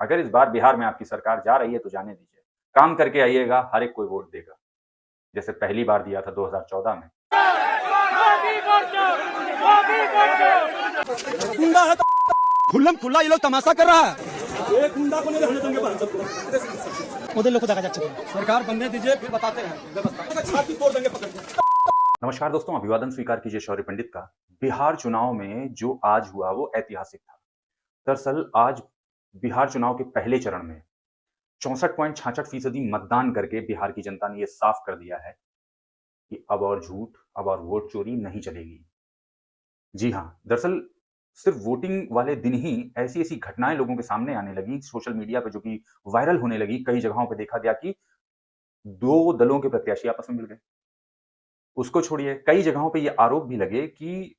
अगर इस बार बिहार में आपकी सरकार जा रही है तो जाने दीजिए, काम करके आइएगा, हर एक कोई वोट देगा, जैसे पहली बार दिया था 2014 में। गुंडा है खुल्लम खुल्ला ये लोग तमाशा कर रहा है। एक गुंडा को नहीं रहने देंगे भाई सबको। मोदी लोग को देखा जाच्छे सरकार बनने दीजिए, फिर बताते हैं व्यवस्था छाती तोड़ देंगे पकड़ के। नमस्कार दोस्तों, अभिवादन स्वीकार कीजिए शौर्य पंडित का। बिहार चुनाव में जो आज हुआ वो ऐतिहासिक था। दरअसल आज बिहार चुनाव के पहले चरण में 64.66% मतदान करके बिहार की जनता ने यह साफ कर दिया है कि अब और झूठ, अब और वोट चोरी नहीं चलेगी। जी हाँ, दरअसल सिर्फ वोटिंग वाले दिन ही ऐसी-ऐसी घटनाएं लोगों के सामने आने लगी सोशल मीडिया पे, जो कि वायरल होने लगी। कई जगहों पे देखा गया कि 2 दलों के प्रत्याशी आपस में मिल गए। उसको छोड़िए, कई जगहों पे ये आरोप भी लगे कि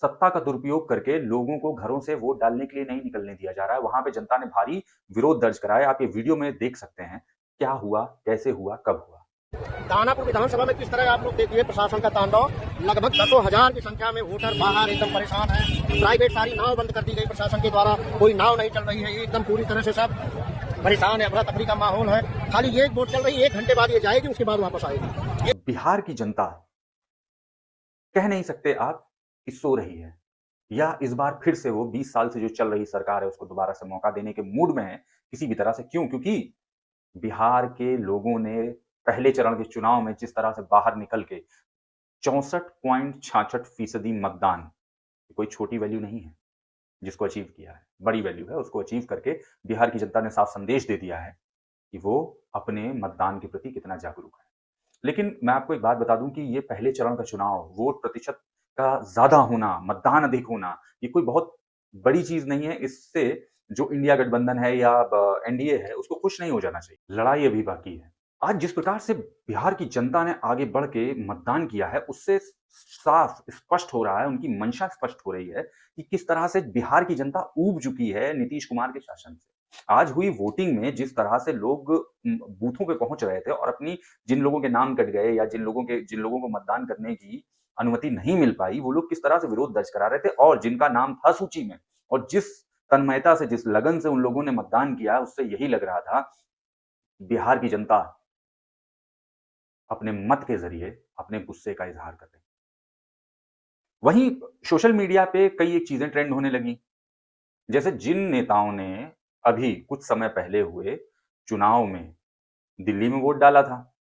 सत्ता का दुरुपयोग करके लोगों को घरों से वोट डालने के लिए नहीं निकलने दिया जा रहा है। वहां पे जनता ने भारी विरोध दर्ज कराया। आप ये वीडियो में देख सकते हैं क्या हुआ, कैसे हुआ, कब हुआ। दानापुर विधानसभा में किस तरह आप लोग देखिए प्रशासन का तांडव। लगभग 10,000 की संख्या में वोटर बाहर एकदम परेशान है। प्राइवेट सारी नाव बंद कर दी गई प्रशासन के द्वारा, कोई नाव नहीं चल रही है। एकदम पूरी तरह से सब परेशान है, अफरा तफरी का माहौल है। खाली ये वोट चल रही है, 1 घंटे बाद ये जाएगी, उसके बाद वापस आएगी। बिहार की जनता कह नहीं सकते आप कि सो रही है, या इस बार फिर से वो 20 साल से जो चल रही सरकार है उसको दोबारा से मौका देने के मूड में है किसी भी तरह से। क्यों? क्योंकि बिहार के लोगों ने पहले चरण के चुनाव में जिस तरह से बाहर निकल के 64.66% मतदान, कोई छोटी वैल्यू नहीं है जिसको अचीव किया है, बड़ी वैल्यू है। उसको अचीव करके बिहार की जनता ने साफ संदेश दे दिया है कि वो अपने मतदान के प्रति कितना जागरूक है। लेकिन मैं आपको एक बात बता दूं कि ये पहले चरण का चुनाव, वोट प्रतिशत का ज्यादा होना, मतदान अधिक होना, ये कोई बहुत बड़ी चीज नहीं है। इससे जो इंडिया गठबंधन है या एनडीए है उसको खुश नहीं हो जाना चाहिए। लड़ाई अभी बाकी है। आज जिस प्रकार से बिहार की जनता ने आगे बढ़ के मतदान किया है उससे साफ स्पष्ट हो रहा है, उनकी मंशा स्पष्ट हो रही है कि किस तरह से बिहार की जनता ऊब चुकी है नीतीश कुमार के शासन से। आज हुई वोटिंग में जिस तरह से लोग बूथों पे पहुंच रहे थे और अपनी, जिन लोगों के नाम कट गए या जिन लोगों को मतदान करने की अनुमति नहीं मिल पाई, वो लोग किस तरह से विरोध दर्ज करा रहे थे, और जिनका नाम था सूची में और जिस तन्मयता से, जिस लगन से उन लोगों ने मतदान किया, उससे यही लग रहा था बिहार की जनता अपने मत के जरिए अपने गुस्से का इजहार कर रही। वहीं सोशल मीडिया पे कई एक चीजें ट्रेंड होने लगी, जैसे जिन नेताओं ने अभी कुछ समय पहले हुए चुनाव में दिल्ली में वोट डाला था,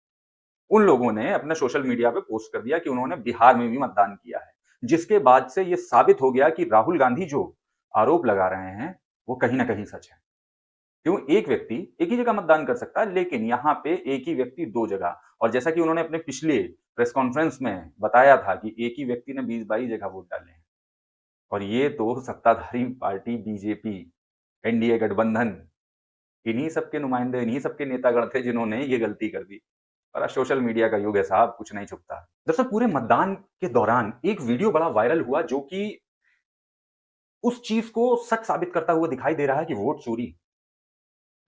उन लोगों ने अपने सोशल मीडिया पे पोस्ट कर दिया कि उन्होंने बिहार में भी मतदान किया है, जिसके बाद से यह साबित हो गया कि राहुल गांधी जो आरोप लगा रहे हैं वो कहीं ना कहीं सच है। क्यों? एक व्यक्ति एक ही जगह मतदान कर सकता है, लेकिन यहाँ पे एक ही व्यक्ति 2 जगह। और जैसा कि उन्होंने अपने पिछले प्रेस कॉन्फ्रेंस में बताया था कि एक ही व्यक्ति ने 20-22 जगह वोट डाले हैं, और ये तो सत्ताधारी पार्टी बीजेपी, एनडीए गठबंधन, इन्हीं सबके नुमाइंदे, इन्हीं सबके नेतागण थे जिन्होंने ये गलती कर दी। और आज सोशल मीडिया का युग है साहब, कुछ नहीं छुपता। दरअसल पूरे मतदान के दौरान एक वीडियो बड़ा वायरल हुआ जो कि उस चीज को सच साबित करता हुआ दिखाई दे रहा है कि वोट चोरी,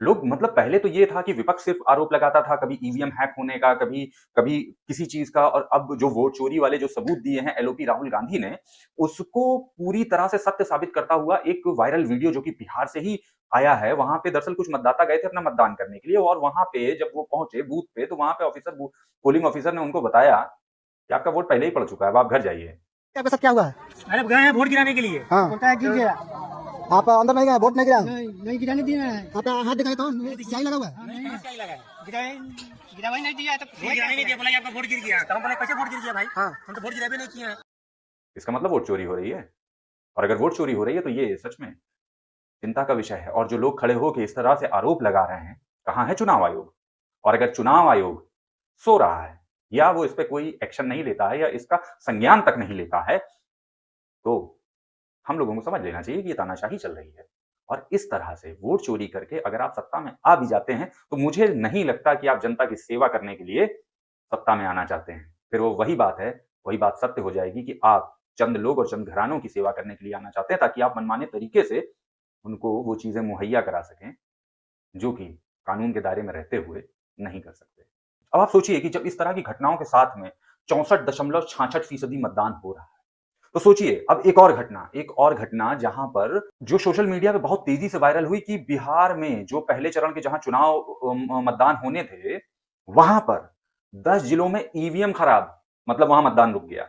लोग, मतलब पहले तो ये था कि विपक्ष सिर्फ आरोप लगाता था, कभी ईवीएम हैक होने का, कभी कभी किसी चीज का, और अब जो वोट चोरी वाले जो सबूत दिए हैं एलओपी राहुल गांधी ने, उसको पूरी तरह से सत्य साबित करता हुआ एक वायरल वीडियो जो कि बिहार से ही आया है। वहां पे दरअसल कुछ मतदाता गए थे अपना मतदान करने के लिए, और वहां पे जब वो पहुंचे बूथ पे तो वहां पे पोलिंग ऑफिसर ने उनको बताया कि आपका वोट पहले ही पड़ चुका है, अब आप घर जाइए। क्या हुआ है? अरे गए हैं वोट गिराने के लिए। हाँ। बोलता है कि आप अंदर नहीं गए, वोट नहीं गिरा? नहीं गिराने दिया है। आप हाथ दिखाए तो स्याही लगा हुआ है। नहीं सही लगा है। गिरा वही नहीं दिया है तो वोट गिराने नहीं दिया, बोला कि आपका वोट गिर गया। तो हम बोले कैसे वोट गिर गया भाई? हाँ। हम तो वोट गिरा भी नहीं किए हैं। इसका मतलब वोट चोरी हो रही है, और अगर वोट चोरी हो रही है तो ये सच में चिंता का विषय है। और जो लोग खड़े होकर इस तरह से आरोप लगा रहे हैं, कहां है चुनाव आयोग? और अगर चुनाव आयोग सो रहा है या वो इस पे कोई एक्शन नहीं लेता है या इसका संज्ञान तक नहीं लेता है, तो हम लोगों को समझ लेना चाहिए कि ये तानाशाही चल रही है। और इस तरह से वोट चोरी करके अगर आप सत्ता में आ भी जाते हैं तो मुझे नहीं लगता कि आप जनता की सेवा करने के लिए सत्ता में आना चाहते हैं। फिर वो वही बात है, वही बात सत्य हो जाएगी कि आप चंद लोग और चंद घरानों की सेवा करने के लिए आना चाहते हैं, ताकि आप मनमाने तरीके से उनको वो चीजें मुहैया करा सकें जो कि कानून के दायरे में रहते हुए नहीं कर सकते। अब आप सोचिए कि जब इस तरह की घटनाओं के साथ में 64.66% मतदान हो रहा है, तो सोचिए अब एक और घटना जहां पर जो सोशल मीडिया पे बहुत तेजी से वायरल हुई कि बिहार में जो पहले चरण के जहां चुनाव मतदान होने थे, वहां पर 10 जिलों में ईवीएम खराब, मतलब वहां मतदान रुक गया।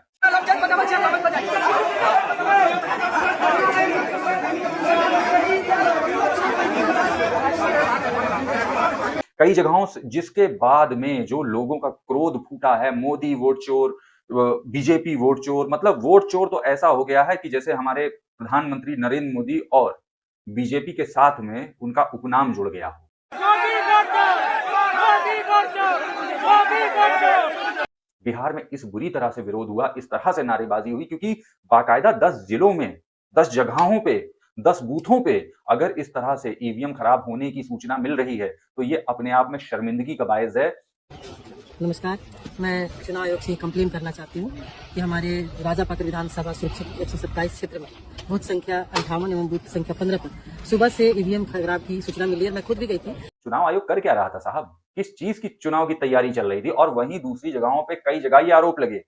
कई जगहों से जिसके बाद में जो लोगों का क्रोध फूटा है, मोदी वोट चोर, बीजेपी वोट चोर, मतलब वोट चोर तो ऐसा हो गया है कि जैसे हमारे प्रधानमंत्री नरेंद्र मोदी और बीजेपी के साथ में उनका उपनाम जुड़ गया हो। बिहार में इस बुरी तरह से विरोध हुआ, इस तरह से नारेबाजी हुई क्योंकि बाकायदा 10 जिलों में, 10 जगहों पे, 10 बूथों पे अगर इस तरह से ईवीएम खराब होने की सूचना मिल रही है, तो ये अपने आप में शर्मिंदगी का बायस है। नमस्कार, मैं चुनाव आयोग से कंप्लेन करना चाहती हूँ कि हमारे राजापाकर विधानसभा सुरक्षित 127 क्षेत्र में बूथ संख्या 58 एवं बूथ संख्या 15 पर सुबह से ईवीएम खराब की सूचना मिली है। मैं खुद भी गई थी। चुनाव आयोग कर क्या रहा था साहब? किस चीज की चुनाव की तैयारी चल रही थी? और वहीं दूसरी जगहों पे कई जगह ये आरोप लगे,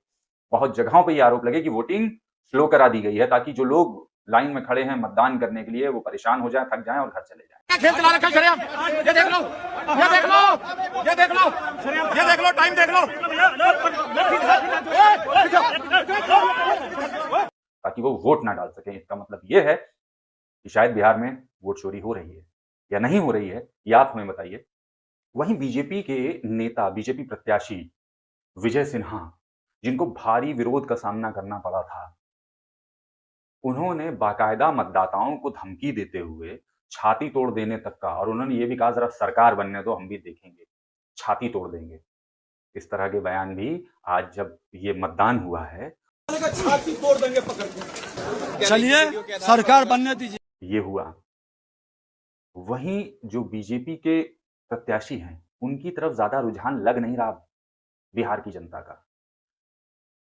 बहुत जगहों पे ये आरोप लगे कि वोटिंग स्लो करा दी गई है ताकि जो लोग लाइन में खड़े हैं मतदान करने के लिए वो परेशान हो जाएं, थक जाएं और घर चले जाएं। खेल चला रखा है शरेआम। ये देख लो, ये देख लो, ये देख लो, ये देख लो, टाइम देख लो, ताकि वो वोट ना डाल सकें। इसका मतलब ये है कि शायद बिहार में वोट चोरी हो रही है या नहीं हो रही है, ये आप हमें बताइए। वहीं बीजेपी के नेता, बीजेपी प्रत्याशी विजय सिन्हा, जिनको भारी विरोध का सामना करना पड़ा था, उन्होंने बाकायदा मतदाताओं को धमकी देते हुए छाती तोड़ देने तक का, और उन्होंने ये भी कहा जरा सरकार बनने दो, हम भी देखेंगे, छाती तोड़ देंगे। इस तरह के बयान भी आज जब ये मतदान हुआ है, छाती तोड़ देंगे पकड़ के। चलिए सरकार बनने दीजिए। ये हुआ। वहीं जो बीजेपी के प्रत्याशी हैं, उनकी तरफ ज्यादा रुझान लग नहीं रहा बिहार की जनता का।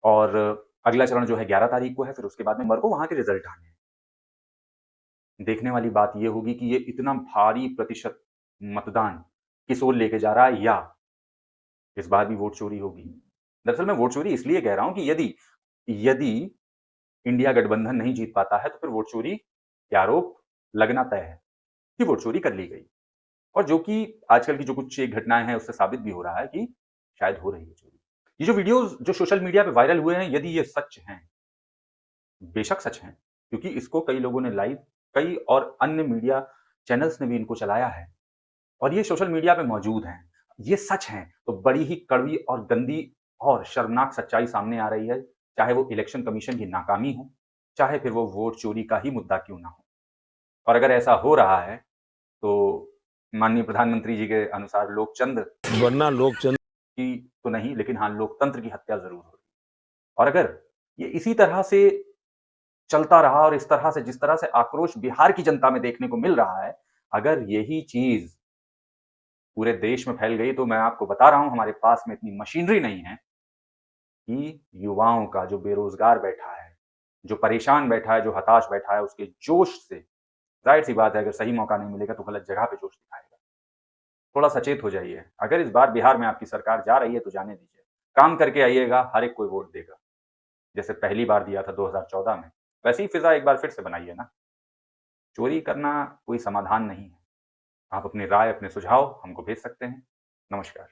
और अगला चरण जो है 11 तारीख को है, फिर उसके बाद में मर को वहां के रिजल्ट आने हैं। देखने वाली बात यह होगी कि ये इतना भारी प्रतिशत मतदान किस ओर लेके जा रहा है, या इस बार भी वोट चोरी होगी। दरअसल मैं वोट चोरी इसलिए कह रहा हूं कि यदि इंडिया गठबंधन नहीं जीत पाता है तो फिर वोट चोरी के आरोप लगना तय है कि वोट चोरी कर ली गई, और जो कि आजकल की जो कुछ घटनाएं हैं उससे साबित भी हो रहा है कि शायद हो रही है चोरी। ये जो वीडियोस जो सोशल मीडिया पे वायरल हुए हैं, यदि ये सच हैं, बेशक सच हैं, क्योंकि इसको कई लोगों ने लाइव, कई और अन्य मीडिया चैनल्स ने भी इनको चलाया है और ये सोशल मीडिया पे मौजूद हैं, ये सच हैं, तो बड़ी ही कड़वी और गंदी और शर्मनाक सच्चाई सामने आ रही है, चाहे वो इलेक्शन कमीशन की नाकामी हो, चाहे फिर वो वोट चोरी का ही मुद्दा क्यों ना हो। और अगर ऐसा हो रहा है तो माननीय प्रधानमंत्री जी के अनुसार लोकतंत्र की तो नहीं, लेकिन हाँ, लोकतंत्र की हत्या जरूर हो रही है। और अगर ये इसी तरह से चलता रहा और इस तरह से, जिस तरह से आक्रोश बिहार की जनता में देखने को मिल रहा है, अगर यही चीज पूरे देश में फैल गई, तो मैं आपको बता रहा हूं हमारे पास में इतनी मशीनरी नहीं है कि युवाओं का, जो बेरोजगार बैठा है, जो परेशान बैठा है, जो हताश बैठा है, उसके जोश से, जाहिर सी बात है अगर सही मौका नहीं मिलेगा तो गलत जगह पे जोश दिखाएगा। थोड़ा सचेत हो जाइए। अगर इस बार बिहार में आपकी सरकार जा रही है तो जाने दीजिए, काम करके आइएगा, हर एक कोई वोट देगा। जैसे पहली बार दिया था 2014 में, वैसे ही फिजा एक बार फिर से बनाइए ना। चोरी करना कोई समाधान नहीं है। आप अपनी राय, अपने सुझाव हमको भेज सकते हैं। नमस्कार।